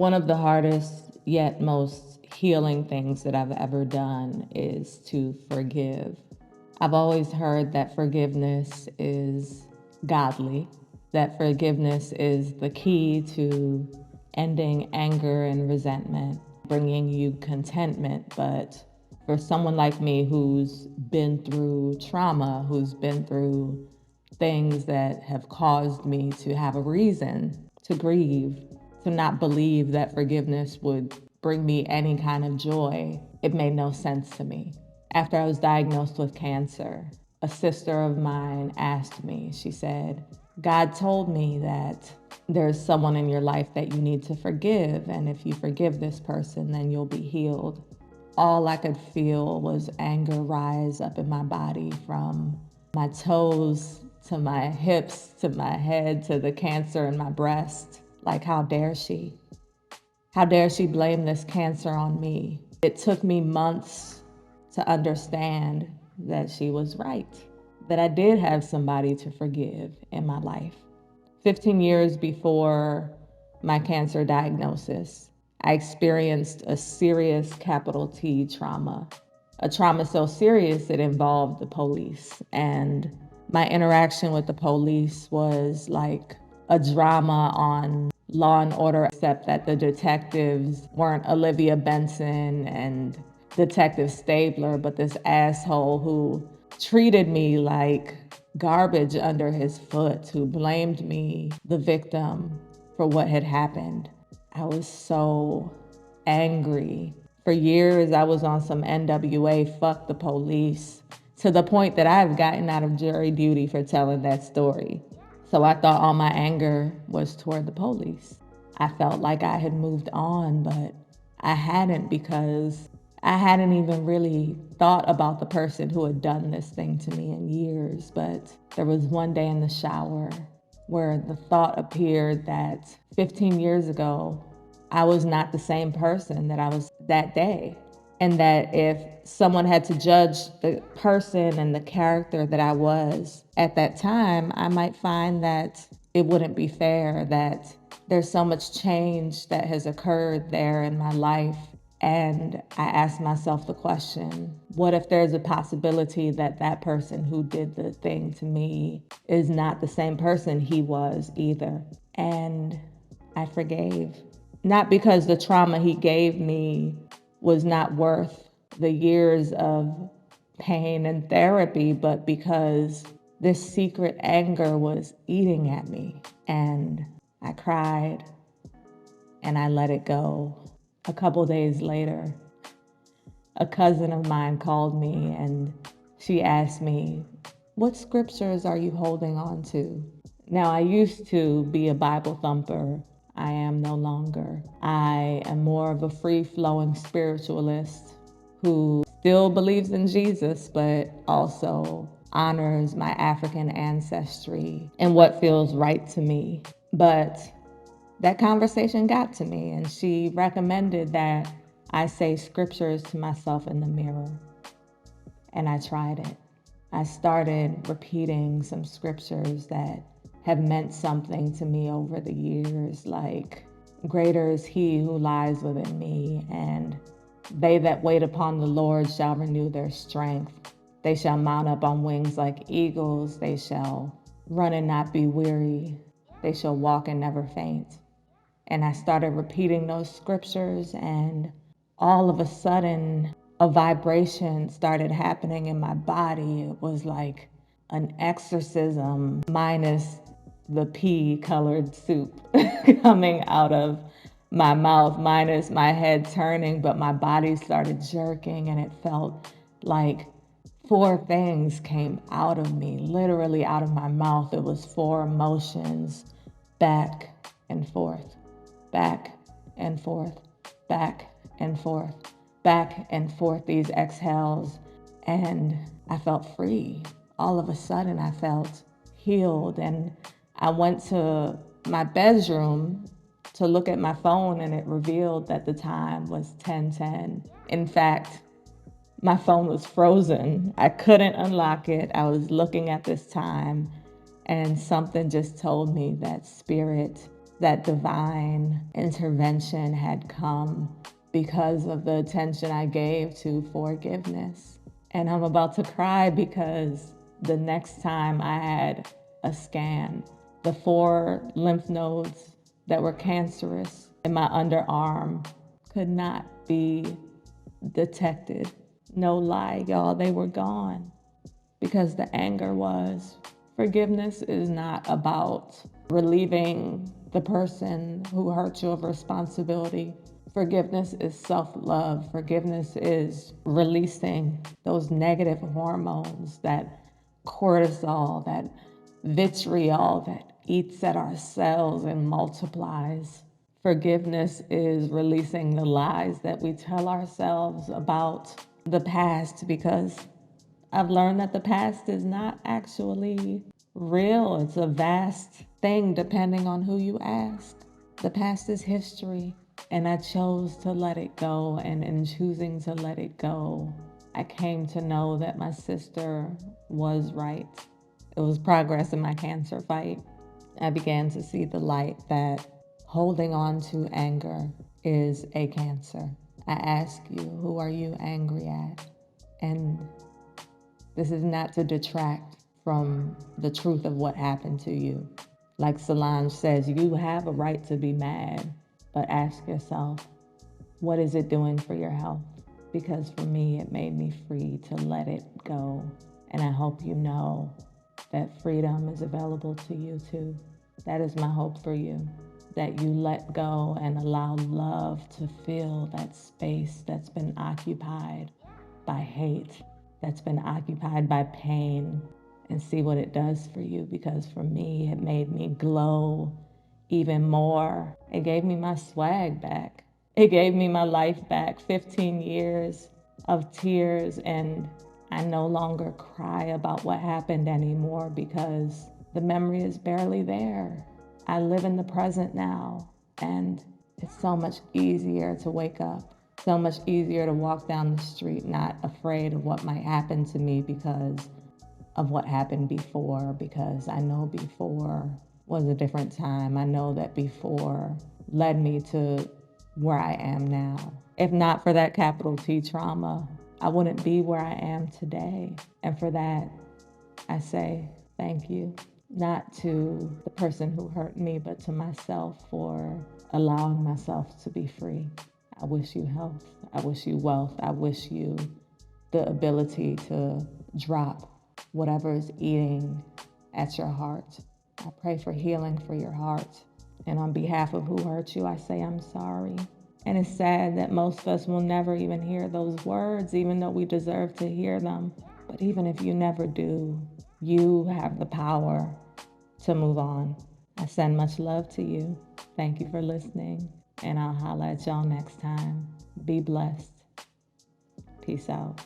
One of the hardest yet most healing things that I've ever done is to forgive. I've always heard that forgiveness is godly, that forgiveness is the key to ending anger and resentment, bringing you contentment. But for someone like me who's been through trauma, who's been through things that have caused me to have a reason to grieve, to not believe that forgiveness would bring me any kind of joy, it made no sense to me. After I was diagnosed with cancer, a sister of mine asked me, she said, God told me that there's someone in your life that you need to forgive, and if you forgive this person, then you'll be healed. All I could feel was anger rise up in my body, from my toes to my hips to my head to the cancer in my breast. Like, how dare she? How dare she blame this cancer on me? It took me months to understand that she was right, that I did have somebody to forgive in my life. 15 years before my cancer diagnosis, I experienced a serious capital T trauma, a trauma so serious it involved the police. And my interaction with the police was like a drama on Law and Order, except that the detectives weren't Olivia Benson and Detective Stabler, but this asshole who treated me like garbage under his foot, who blamed me, the victim, for what had happened. I was so angry. For years, I was on some NWA, fuck the police, to the point that I've gotten out of jury duty for telling that story. So I thought all my anger was toward the police. I felt like I had moved on, but I hadn't, because I hadn't even really thought about the person who had done this thing to me in years. But there was one day in the shower where the thought appeared that 15 years ago, I was not the same person that I was that day. And that if someone had to judge the person and the character that I was at that time, I might find that it wouldn't be fair, that there's so much change that has occurred there in my life. And I asked myself the question, what if there's a possibility that that person who did the thing to me is not the same person he was either? And I forgave. Not because the trauma he gave me was not worth the years of pain and therapy, but because this secret anger was eating at me. And I cried and I let it go. A couple days later, a cousin of mine called me and she asked me, what scriptures are you holding on to? Now, I used to be a Bible thumper. I am no longer. I am more of a free-flowing spiritualist who still believes in Jesus, but also honors my African ancestry and what feels right to me. But that conversation got to me, and she recommended that I say scriptures to myself in the mirror. And I tried it. I started repeating some scriptures that have meant something to me over the years, like, greater is he who lies within me, and they that wait upon the Lord shall renew their strength. They shall mount up on wings like eagles. They shall run and not be weary. They shall walk and never faint. And I started repeating those scriptures, and all of a sudden, a vibration started happening in my body. It was like an exorcism minus the pea-colored soup coming out of my mouth, minus my head turning, but my body started jerking, and it felt like 4 things came out of me, literally out of my mouth. It was 4 emotions, back and forth, back and forth, back and forth, back and forth, these exhales. And I felt free. All of a sudden, I felt healed. And I went to my bedroom to look at my phone, and it revealed that the time was 10:10. In fact, my phone was frozen. I couldn't unlock it. I was looking at this time, and something just told me that spirit that divine intervention had come because of the attention I gave to forgiveness. And I'm about to cry because the next time I had a scan, the 4 lymph nodes that were cancerous in my underarm could not be detected. No lie, y'all, they were gone because the anger was. Forgiveness is not about relieving the person who hurt you of responsibility. Forgiveness is self-love. Forgiveness is releasing those negative hormones, that cortisol, that vitriol that eats at our cells and multiplies. Forgiveness is releasing the lies that we tell ourselves about the past, because I've learned that the past is not actually real. It's a vast thing depending on who you ask. The past is history, and I chose to let it go. And in choosing to let it go, I came to know that my sister was right. It was progress in my cancer fight. I began to see the light that holding on to anger is a cancer. I ask you, who are you angry at? And this is not to detract from the truth of what happened to you. Like Solange says, you have a right to be mad, but ask yourself, what is it doing for your health? Because for me, it made me free to let it go. And I hope you know that freedom is available to you too. That is my hope for you, that you let go and allow love to fill that space that's been occupied by hate, that's been occupied by pain, and see what it does for you. Because for me, it made me glow even more. It gave me my swag back. It gave me my life back. 15 years of tears, and I no longer cry about what happened anymore because the memory is barely there. I live in the present now, and it's so much easier to wake up, so much easier to walk down the street not afraid of what might happen to me because of what happened before, because I know before was a different time. I know that before led me to where I am now. If not for that capital T trauma, I wouldn't be where I am today. And for that, I say thank you, not to the person who hurt me, but to myself for allowing myself to be free. I wish you health. I wish you wealth. I wish you the ability to drop whatever is eating at your heart. I pray for healing for your heart. And on behalf of who hurt you, I say I'm sorry. And it's sad that most of us will never even hear those words, even though we deserve to hear them. But even if you never do, you have the power to move on. I send much love to you. Thank you for listening, and I'll holla at y'all next time. Be blessed. Peace out.